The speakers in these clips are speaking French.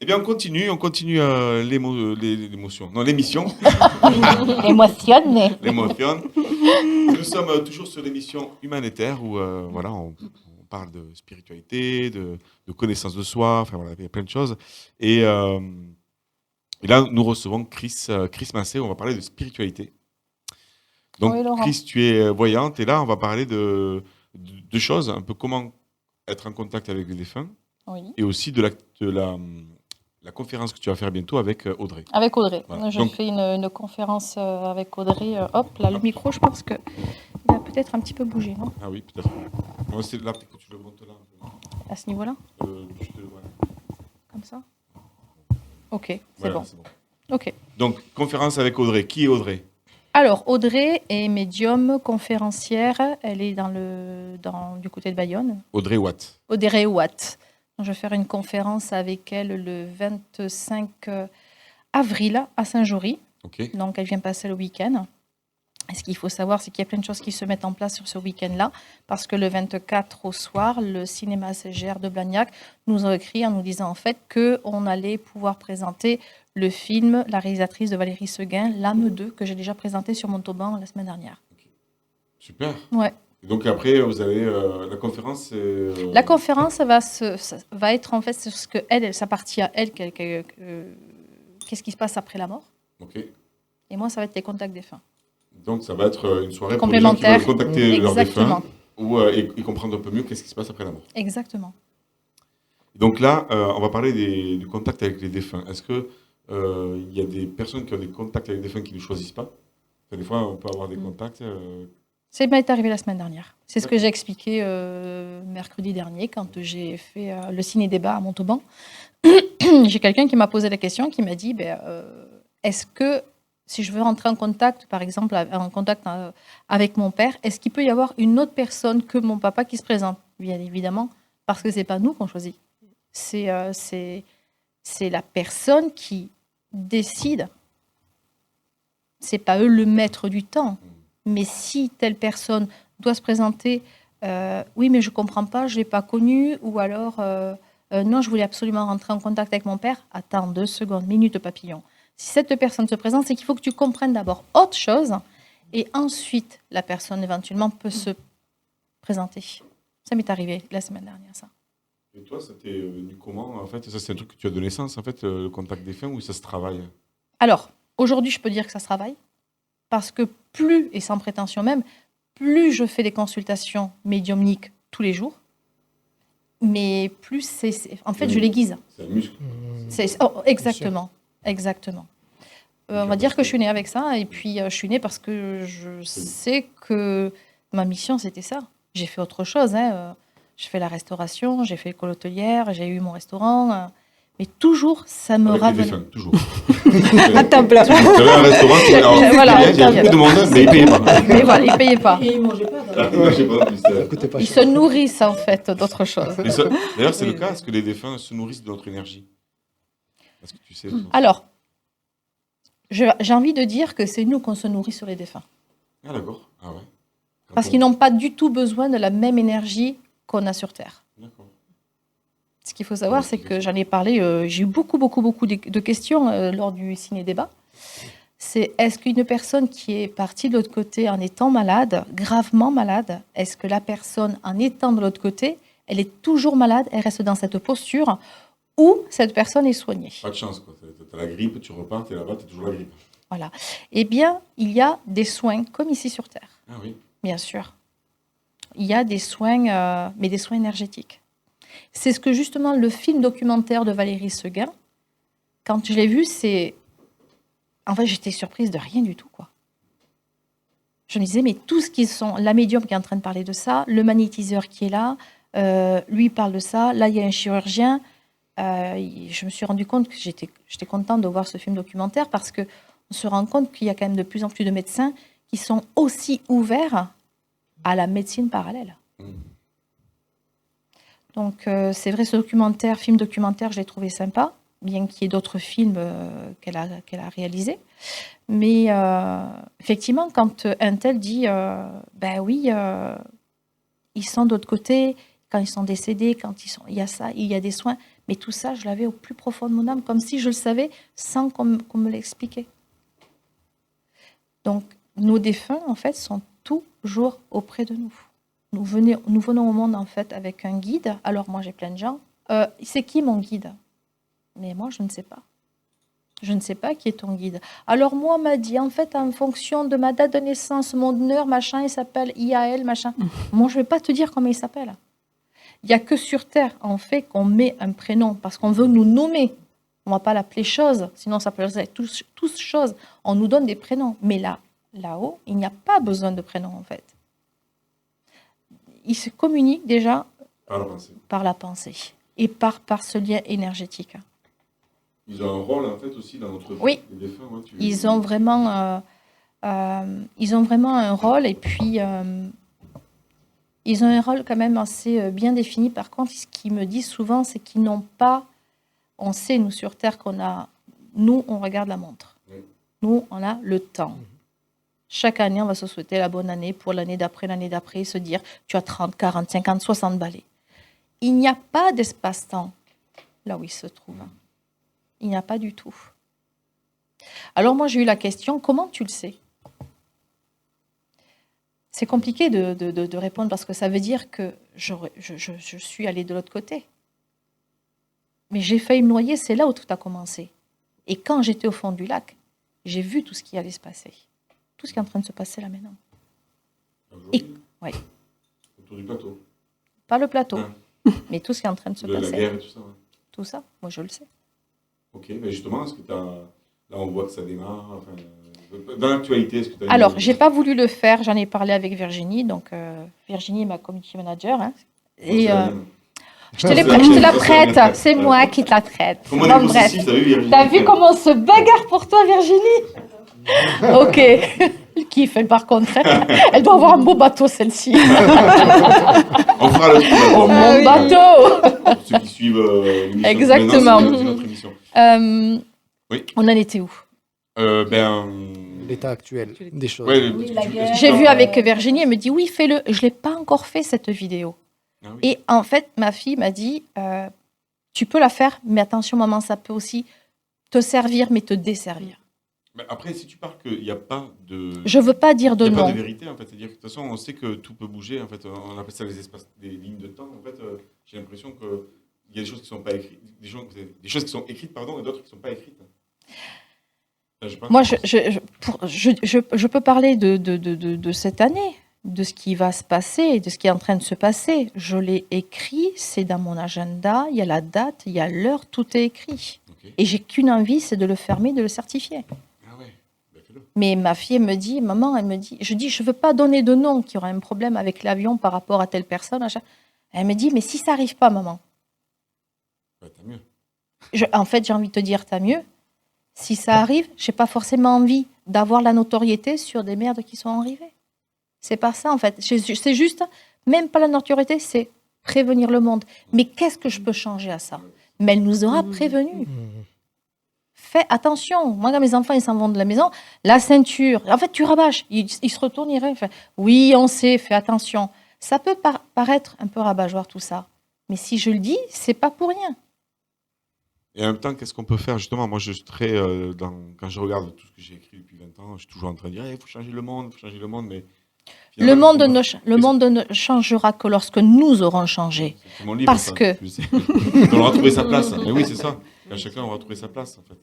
Eh bien, on continue l'émotion. Non, l'émission, Émotionné. l'émotion. Nous sommes toujours sur l'émission humanitaire où voilà, on parle de spiritualité, de connaissance de soi, enfin voilà, il y a plein de choses. Et, euh, et là, nous recevons Chris Massé, on va parler de spiritualité. Donc, Oui, Laurent. Chris, tu es voyante et là, on va parler de choses, un peu comment être en contact avec les défunts Oui. et aussi la conférence que tu vas faire bientôt avec Audrey. Avec Audrey. Voilà. Je Donc, fais une conférence avec Audrey. Hop, là, le micro, je pense qu'il a peut-être un petit peu bougé, non? ah oui, peut-être. Moi, c'est là, peut-être que tu le montes là. À ce niveau-là? Voilà. Comme ça? Ok, c'est Voilà, bon. c'est bon. Ok. Donc, conférence avec Audrey. Qui est Audrey? Alors, Audrey est médium, conférencière. Elle est du côté de Bayonne. Audrey Watt. Audrey Watt. Je vais faire une conférence avec elle le 25 avril à Saint-Jory. Ok. Donc, elle vient passer le week-end. Et ce qu'il faut savoir, c'est qu'il y a plein de choses qui se mettent en place sur ce week-end-là, parce que le 24 au soir, le cinéma CGR de Blagnac nous a écrit en nous disant en fait qu'on allait pouvoir présenter le film, la réalisatrice de Valérie Seguin, L'âme 2, que j'ai déjà présenté sur Montauban la semaine dernière. Super. Ouais. Et donc, après, vous avez la conférence. La conférence va être en fait sur ce que sa partie à elle, qu'est-ce qui se passe après la mort. Ok. Et moi, ça va être les contacts défunts. Donc, ça va être une soirée pour les gens qui Complémentaire. veulent contacter leurs Exactement. défunts et comprendre un peu mieux qu'est-ce qui se passe après la mort. Exactement. Donc là, on va parler du contact avec les défunts. Est-ce que il y a des personnes qui ont des contacts avec les défunts qui ne choisissent pas? Enfin, des fois, on peut avoir des contacts. Ça m'est arrivé la semaine dernière. C'est ce que j'ai expliqué mercredi dernier quand j'ai fait le ciné-débat à Montauban. J'ai quelqu'un qui m'a posé la question, qui m'a dit est-ce que si je veux rentrer en contact, par exemple, en contact avec mon père, est-ce qu'il peut y avoir une autre personne que mon papa qui se présente? Bien évidemment, parce que c'est pas nous qu'on choisit. C'est la personne qui décide. C'est pas eux le maître du temps. Mais si telle personne doit se présenter, oui, mais je comprends pas, je l'ai pas connu, ou alors non, je voulais absolument rentrer en contact avec mon père. Attends 2 secondes, minute papillon. Si cette personne se présente, c'est qu'il faut que tu comprennes d'abord autre chose, et ensuite la personne éventuellement peut se présenter. Ça m'est arrivé la semaine dernière, ça. Et toi, ça t'est venu comment? En fait, ça, c'est un truc que tu as de naissance, en fait, le contact défunt, ou ça se travaille? Alors, aujourd'hui, je peux dire que ça se travaille, parce que plus, et sans prétention même, plus je fais des consultations médiumniques tous les jours, mais plus en fait, je l'aiguise. C'est un muscle. Exactement. Exactement. On va dire que je suis née avec ça, et puis je suis née parce que je sais que ma mission, c'était ça. J'ai fait autre chose. J'ai fait la restauration, j'ai fait l'école hôtelière, j'ai eu mon restaurant. Mais toujours, ça me Avec les ravenait. défunts, toujours. À temps plein. Tu avais un restaurant, Voilà, il y avait beaucoup de monde, mais ils ne payaient pas. Mais voilà, ils ne payaient pas. Et ils mangeaient pas. Ah, ils mangeaient pas, en plus, Ça coûtait pas Ils cher. se nourrissent, en fait, d'autre chose. D'ailleurs, c'est le cas. Est-ce que les défunts se nourrissent de notre énergie? Est-ce que tu sais? Alors, j'ai envie de dire que c'est nous qu'on se nourrit sur les défunts. Ah, d'accord. Ah ouais. Parce qu'ils n'ont pas du tout besoin de la même énergie qu'on a sur Terre. D'accord. Ce qu'il faut savoir, c'est que j'en ai parlé, j'ai eu beaucoup de questions lors du ciné-débat. C'est est-ce qu'une personne qui est partie de l'autre côté en étant malade, gravement malade, est-ce que la personne, en étant de l'autre côté, elle est toujours malade, elle reste dans cette posture, ou cette personne est soignée? Pas de chance, quoi. T'as la grippe, tu repars, t'es là-bas, t'as toujours la grippe. Voilà. Eh bien, il y a des soins, comme ici sur Terre, Ah oui. bien sûr. Il y a des soins, mais des soins énergétiques. C'est ce que justement le film documentaire de Valérie Seguin, quand je l'ai vu, en fait, j'étais surprise de rien du tout, quoi. Je me disais, mais tout ce qui sont... La médium qui est en train de parler de ça, le magnétiseur qui est là, lui parle de ça, là, il y a un chirurgien. Je me suis rendu compte que j'étais contente de voir ce film documentaire parce qu'on se rend compte qu'il y a quand même de plus en plus de médecins qui sont aussi ouverts à la médecine parallèle. Donc, c'est vrai, ce film documentaire, je l'ai trouvé sympa, bien qu'il y ait d'autres films qu'elle a réalisés. Mais effectivement, quand un tel dit, ben oui, ils sont de l'autre côté, quand ils sont décédés, il y a ça, il y a des soins. Mais tout ça, je l'avais au plus profond de mon âme, comme si je le savais sans qu'on me l'expliquait. Donc, nos défunts, en fait, sont toujours auprès de nous. Nous venons au monde, en fait, avec un guide. Alors, moi, j'ai plein de gens. C'est qui mon guide? Mais moi, je ne sais pas. Je ne sais pas qui est ton guide. Alors, moi, on m'a dit, en fait, en fonction de ma date de naissance, mon heure, machin, il s'appelle IAL, machin. Moi, je ne vais pas te dire comment il s'appelle. Il n'y a que sur Terre, en fait, qu'on met un prénom parce qu'on veut nous nommer. On ne va pas l'appeler chose, sinon ça s'appellerait tous chose. On nous donne des prénoms. Mais là-haut, il n'y a pas besoin de prénom, en fait. Il se communique déjà par la pensée et par ce lien énergétique. Ils ont un rôle, en fait, aussi dans notre vie. Oui, les défunts, ouais, ils ont vraiment un rôle, et puis ils ont un rôle quand même assez bien défini. Par contre, ce qu'ils me disent souvent, c'est qu'ils n'ont pas... On sait, nous, sur Terre, nous, on regarde la montre. Oui. Nous, on a le temps. Chaque année, on va se souhaiter la bonne année pour l'année d'après, et se dire, tu as 30, 40, 50, 60 balais. Il n'y a pas d'espace-temps là où il se trouve. Il n'y a pas du tout. Alors moi, j'ai eu la question, comment tu le sais? C'est compliqué de répondre parce que ça veut dire que je suis allée de l'autre côté. Mais j'ai failli me noyer, c'est là où tout a commencé. Et quand j'étais au fond du lac, j'ai vu tout ce qui allait se passer. Tout ce qui est en train de se passer là maintenant. Oui. Autour du plateau. Pas le plateau, mais tout ce qui est en train de se passer. La guerre et tout ça. Ouais. Tout ça, moi je le sais. Ok, mais justement, est-ce que là on voit que ça démarre, enfin, dans l'actualité, est-ce que tu as... Alors, j'ai pas voulu le faire, j'en ai parlé avec Virginie, donc Virginie est ma community manager. Hein, et je te la prête, c'est moi qui te la prête. Bon, bref. T'as vu comment on se bagarre pour toi, Virginie? Ok. Qui fait par contre? Elle doit avoir un beau bateau, celle-ci. On fera le tour. Oh, mon bateau. Pour ceux qui suivent l'émission. Exactement. Notre émission. Oui. On en était où? L'état actuel des choses. Ouais, j'ai vu avec Virginie, elle me dit oui, fais-le. Je ne l'ai pas encore fait, cette vidéo. Ah, oui. Et en fait, ma fille m'a dit tu peux la faire, mais attention, maman, ça peut aussi te servir, mais te desservir. Mais après, si tu parles qu'il n'y a pas de... Je ne veux pas dire de non. Il n'y a pas de vérité, en fait. C'est-à-dire que de toute façon, on sait que tout peut bouger. En fait, on appelle ça les espaces, des lignes de temps. En fait, j'ai l'impression qu'il y a des choses qui ne sont pas écrites, des choses qui sont écrites, pardon, et d'autres qui ne sont pas écrites. Moi, je peux parler de cette année, de ce qui va se passer, de ce qui est en train de se passer. Je l'ai écrit, c'est dans mon agenda, il y a la date, il y a l'heure, tout est écrit. Okay. Et j'ai qu'une envie, c'est de le fermer, de le certifier. Ah ouais, ben fais-le. Mais ma fille me dit, maman, je veux pas donner de nom qui aura un problème avec l'avion par rapport à telle personne. Elle me dit, mais si ça n'arrive pas, maman. Ben, t'as mieux. En fait, j'ai envie de te dire, t'as mieux. Si ça arrive, je n'ai pas forcément envie d'avoir la notoriété sur des merdes qui sont arrivées. C'est pas ça, en fait. C'est juste, même pas la notoriété, c'est prévenir le monde. Mais qu'est-ce que je peux changer à ça? Mais elle nous aura prévenus. Fais attention. Moi, quand mes enfants ils s'en vont de la maison, la ceinture, en fait, tu rabâches. Ils se retournent, ils rêvent. Oui, on sait, fais attention. Ça peut paraître un peu rabat-joie, tout ça. Mais si je le dis, c'est pas pour rien. Et en même temps, qu'est-ce qu'on peut faire? Justement, moi, je suis très... quand je regarde tout ce que j'ai écrit depuis 20 ans, je suis toujours en train de dire il faut changer le monde, mais... Le monde ne changera que lorsque nous aurons changé. C'est mon livre, parce ça, que... on aura trouvé sa place. Mais oui, c'est ça. À chacun aura trouvé sa place, en fait.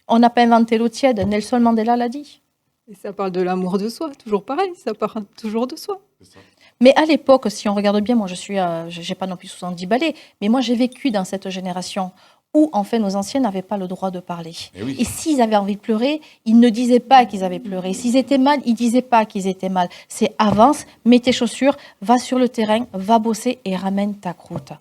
On n'a pas inventé l'eau tiède. Nelson Mandela l'a dit. Et ça parle de l'amour de soi, toujours pareil. Ça parle toujours de soi. C'est ça. Mais à l'époque, si on regarde bien, moi, j'ai pas non plus 70 balais, mais moi, j'ai vécu dans cette génération où, en fait, nos anciens n'avaient pas le droit de parler. Oui. Et s'ils avaient envie de pleurer, ils ne disaient pas qu'ils avaient pleuré. S'ils étaient mal, ils ne disaient pas qu'ils étaient mal. C'est avance, mets tes chaussures, va sur le terrain, va bosser et ramène ta croûte.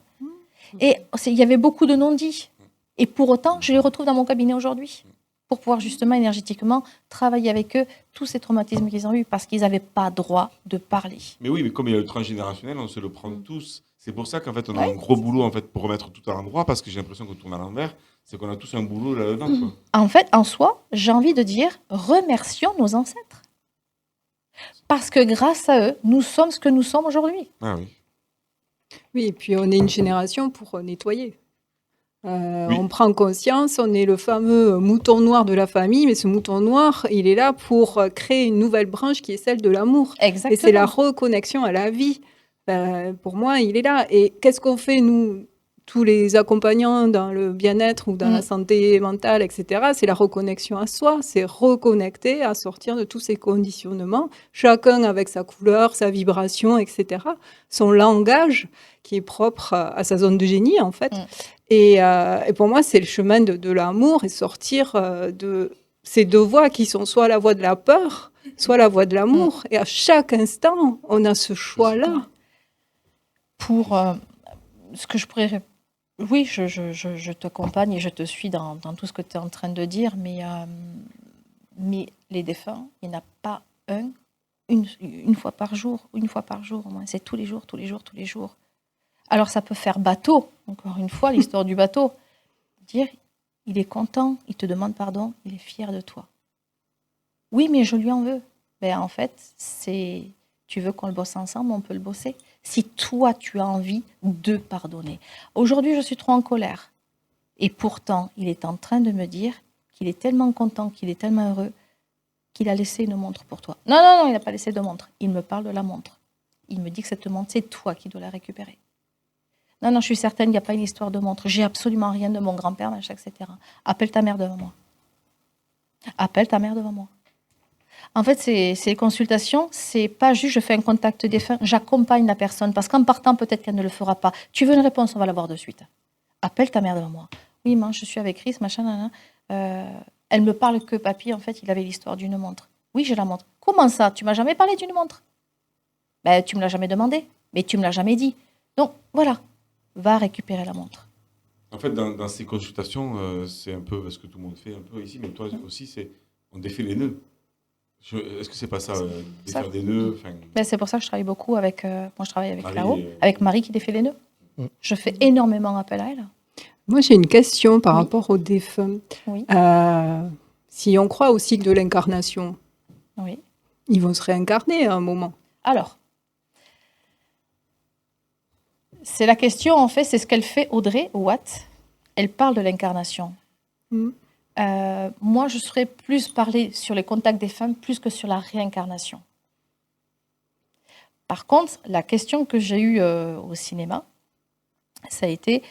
Et il y avait beaucoup de non-dits. Et pour autant, je les retrouve dans mon cabinet aujourd'hui pour pouvoir justement énergétiquement travailler avec eux tous ces traumatismes qu'ils ont eus parce qu'ils n'avaient pas droit de parler. Mais oui, mais comme il y a le transgénérationnel, on se le prend tous. C'est pour ça qu'en fait, on a un gros boulot en fait, pour remettre tout à l'endroit, parce que j'ai l'impression qu'on tourne à l'envers, c'est qu'on a tous un boulot là-dedans. Quoi. En fait, en soi, j'ai envie de dire, remercions nos ancêtres. Parce que grâce à eux, nous sommes ce que nous sommes aujourd'hui. Ah oui. Oui, et puis on est une génération pour nettoyer. Oui. On prend conscience, on est le fameux mouton noir de la famille, mais ce mouton noir, il est là pour créer une nouvelle branche qui est celle de l'amour. Exactement. Et c'est la reconnexion à la vie. Pour moi, il est là. Et qu'est-ce qu'on fait, nous, tous les accompagnants dans le bien-être ou dans la santé mentale, etc. C'est la reconnexion à soi, c'est reconnecter, à sortir de tous ces conditionnements, chacun avec sa couleur, sa vibration, etc. Son langage qui est propre à sa zone de génie, en fait. Et pour moi, c'est le chemin de l'amour et sortir de ces deux voies qui sont soit la voie de la peur, soit la voie de l'amour. Et à chaque instant, on a ce choix-là. Pour ce que je pourrais... Oui, je t'accompagne et je te suis dans tout ce que tu es en train de dire, mais les défunts, il n'y en a pas une fois par jour au moins. C'est tous les jours. Alors ça peut faire bateau, encore une fois, l'histoire du bateau. Dire, il est content, il te demande pardon, il est fier de toi. Oui, mais je lui en veux. En fait, tu veux qu'on le bosse ensemble, on peut le bosser. Si toi, tu as envie de pardonner. Aujourd'hui, je suis trop en colère. Et pourtant, il est en train de me dire qu'il est tellement content, qu'il est tellement heureux, qu'il a laissé une montre pour toi. Non, il n'a pas laissé de montre. Il me parle de la montre. Il me dit que cette montre, c'est toi qui dois la récupérer. Non, je suis certaine qu'il n'y a pas une histoire de montre. J'ai absolument rien de mon grand-père, machin, etc. Appelle ta mère devant moi. En fait, ces consultations, c'est pas juste je fais un contact défunt, j'accompagne la personne, parce qu'en partant, peut-être qu'elle ne le fera pas. Tu veux une réponse, on va l'avoir de suite. Appelle ta mère devant moi. Oui, maman, je suis avec Chris, machin, elle me parle que papy, en fait, il avait l'histoire d'une montre. Oui, j'ai la montre. Comment ça? Tu m'as jamais parlé d'une montre? Tu me l'as jamais demandé, mais tu me l'as jamais dit. Donc, voilà, va récupérer la montre. En fait, dans ces consultations, c'est un peu ce que tout le monde fait un peu ici, mais toi aussi, c'est on défait les nœuds. Est-ce que c'est pas ça, défaire des nœuds? C'est pour ça que je travaille beaucoup avec... moi, je travaille avec Marie, Clao, avec Marie qui défait les nœuds. Je fais énormément appel à elle. Moi, j'ai une question par rapport aux défunts. Oui. Si on croit au cycle de l'incarnation, oui. Ils vont se réincarner à un moment. Alors, c'est la question, en fait, c'est ce qu'elle fait, Audrey Watt. Elle parle de l'incarnation. Moi, je serais plus parler sur les contacts défunts plus que sur la réincarnation. Par contre, la question que j'ai eue au cinéma, ça a été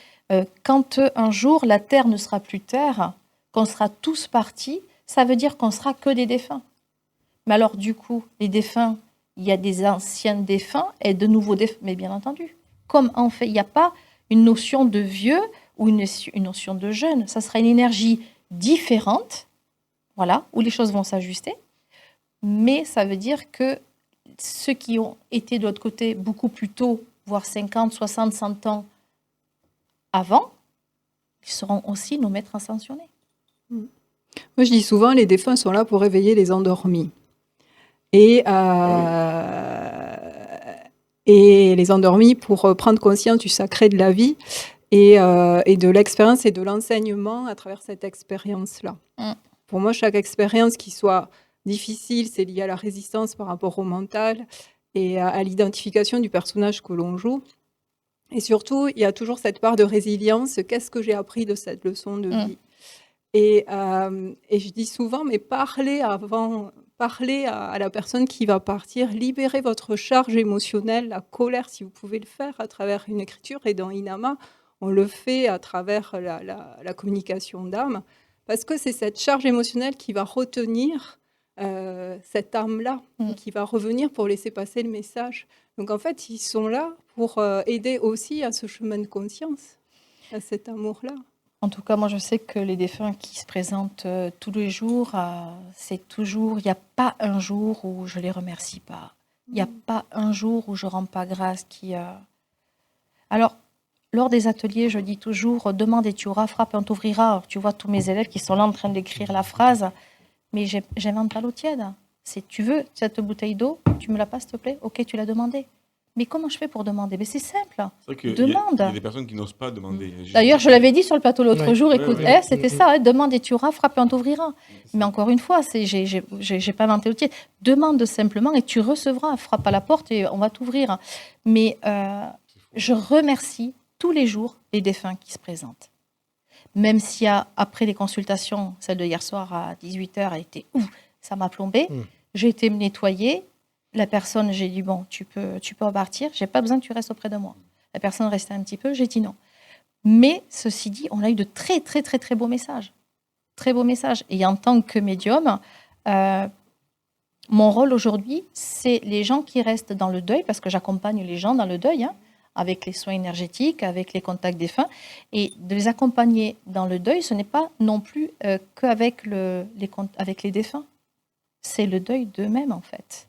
quand un jour la Terre ne sera plus Terre, qu'on sera tous partis, ça veut dire qu'on sera que des défunts. Mais alors, du coup, les défunts, il y a des anciens défunts et de nouveaux défunts, mais bien entendu. Comme en fait, il n'y a pas une notion de vieux ou une notion de jeune. Ça sera une énergie différente, voilà, où les choses vont s'ajuster. Mais ça veut dire que ceux qui ont été de l'autre côté beaucoup plus tôt, voire 50, 60, 100 ans avant, ils seront aussi nos maîtres ascensionnés. Moi, je dis souvent, les défunts sont là pour réveiller les endormis. Et les endormis pour prendre conscience du sacré de la vie et de l'expérience et de l'enseignement à travers cette expérience-là. Pour moi, chaque expérience qui soit difficile, c'est lié à la résistance par rapport au mental et à l'identification du personnage que l'on joue. Et surtout, il y a toujours cette part de résilience. Qu'est-ce que j'ai appris de cette leçon de vie? Et je dis souvent, mais parlez à la personne qui va partir, libérez votre charge émotionnelle, la colère, si vous pouvez le faire à travers une écriture. Et dans Inama, on le fait à travers la communication d'âme, parce que c'est cette charge émotionnelle qui va retenir cette âme-là, qui va revenir pour laisser passer le message. Donc en fait, ils sont là pour aider aussi à ce chemin de conscience, à cet amour-là. En tout cas, moi, je sais que les défunts qui se présentent tous les jours, c'est toujours... Il n'y a pas un jour où je ne les remercie pas. Il n'y a pas un jour où je ne rends pas grâce. Alors, lors des ateliers, je dis toujours « Demande et tu auras, frappe et on t'ouvrira ». Alors, tu vois tous mes élèves qui sont là en train d'écrire la phrase, mais j'invente pas l'eau tiède. C'est « Tu veux cette bouteille d'eau, tu me la passes, s'il te plaît? Ok, tu l'as demandé. Mais comment je fais pour demander? Mais c'est simple. C'est vrai que demande. Il y a des personnes qui n'osent pas demander. D'ailleurs, je l'avais dit sur le plateau l'autre jour. Écoute, ouais. C'était ça. Demande et tu auras, frappe et on t'ouvrira. Mais encore une fois, j'ai pas inventé l'outil. Demande simplement et tu recevras. Frappe à la porte et on va t'ouvrir. Mais je remercie tous les jours les défunts qui se présentent. même si après les consultations, celle de hier soir à 18h, elle était ça m'a plombée. J'ai été me nettoyer. La personne, j'ai dit, bon, tu peux repartir. Je n'ai pas besoin que tu restes auprès de moi. La personne restait un petit peu. J'ai dit non. Mais ceci dit, on a eu de très, très, très, très beaux messages. Très beaux messages. Et en tant que médium, mon rôle aujourd'hui, c'est les gens qui restent dans le deuil, parce que j'accompagne les gens dans le deuil, avec les soins énergétiques, avec les contacts défunts. Et de les accompagner dans le deuil, ce n'est pas non plus qu'avec avec les défunts. C'est le deuil d'eux-mêmes, en fait.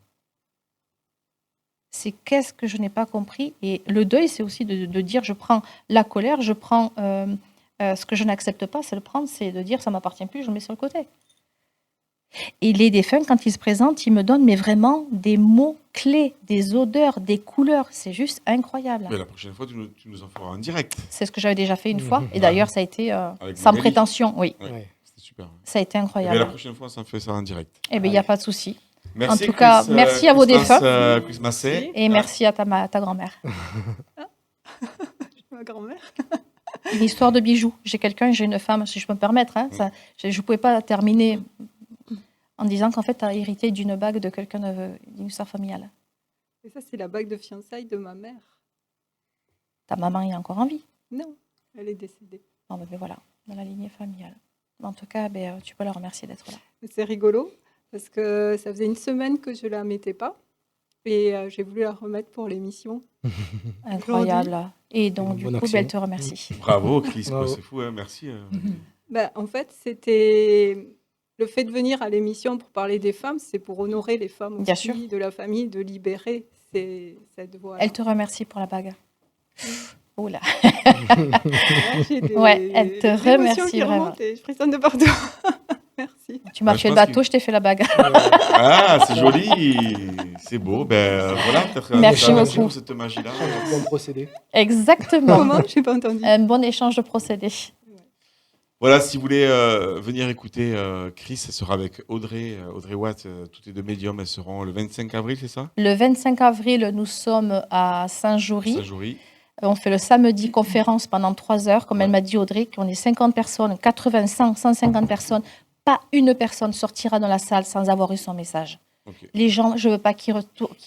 C'est qu'est-ce que je n'ai pas compris. Et le deuil, c'est aussi de dire, je prends la colère, je prends ce que je n'accepte pas, c'est le prendre, c'est de dire, ça ne m'appartient plus, je le mets sur le côté. Et les défunts, quand ils se présentent, ils me donnent mais vraiment des mots clés, des odeurs, des couleurs. C'est juste incroyable. Mais la prochaine fois, tu nous en feras en direct. C'est ce que j'avais déjà fait une fois. Et d'ailleurs, ça a été sans Magali. Prétention. Oui, C'était super. ça a été incroyable. Mais la prochaine fois, ça en fait ça en direct. Eh bien, il n'y a pas de souci. Merci, En tout cas, Chris, merci à vos défunts. Chris Massé. Et merci à ta grand-mère. Ma grand-mère. Une histoire de bijoux. J'ai une femme, si je peux me permettre. Je ne pouvais pas terminer en disant qu'en fait, tu as hérité d'une bague de quelqu'un d'une histoire familiale. Et ça, c'est la bague de fiançailles de ma mère. Ta maman est encore en vie. Non, elle est décédée. Bon, ben voilà, dans la lignée familiale. En tout cas, tu peux la remercier d'être là. C'est rigolo, parce que ça faisait une semaine que je ne la mettais pas. Et j'ai voulu la remettre pour l'émission. Incroyable. Et donc, du coup, elle te remercie. Bravo, Chris. Bravo. C'est fou, hein, merci. En fait, c'était le fait de venir à l'émission pour parler des femmes, c'est pour honorer les femmes aussi, Bien sûr. de la famille, de libérer cette voix. Elle te remercie pour la bague. Oh là. J'ai Ouais, elle te des émotions remercie qui vraiment. remontent et je frissonne de partout. Merci. Tu m'as Bah, je fait le pense bateau, je t'ai fait la bague. Ah, c'est joli. C'est beau. Ben voilà, peut-être Merci beaucoup. pour cette magie-là. Bon procédé. Exactement. Comment? Je n'ai pas entendu. Un bon échange de procédés. Voilà, si vous voulez venir écouter Chris, elle sera avec Audrey Watt, toutes les deux médiums, elles seront le 25 avril, c'est ça? Le 25 avril, nous sommes à Saint-Jory. Saint-Jory. On fait le samedi conférence pendant 3 heures. Comme elle m'a dit, Audrey, qu'on est 50 personnes, 80, 100, 150 personnes. Pas une personne sortira dans la salle sans avoir eu son message. Okay. Les gens, je ne veux pas qu'ils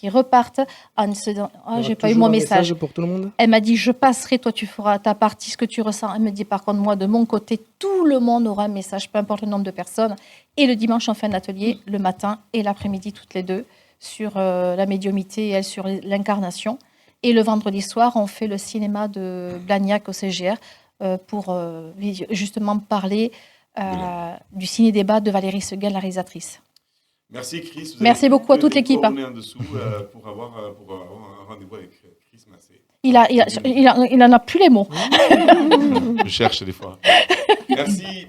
repartent en se disant « j'ai pas eu mon message ». Pour tout le monde. Elle m'a dit « je passerai, toi tu feras ta partie, ce que tu ressens ». Elle me dit « par contre, moi, de mon côté, tout le monde aura un message, peu importe le nombre de personnes ». Et le dimanche, on fait un atelier, le matin et l'après-midi, toutes les deux, sur la médiumité et elle sur l'incarnation. Et le vendredi soir, on fait le cinéma de Blagnac au CGR pour justement parler du ciné-débat de Valérie Seguin, la réalisatrice. Merci Chris. Merci beaucoup à toute l'équipe. On est en dessous pour avoir un rendez-vous avec Chris Massé. Il en a plus les mots. Je cherche des fois. Merci.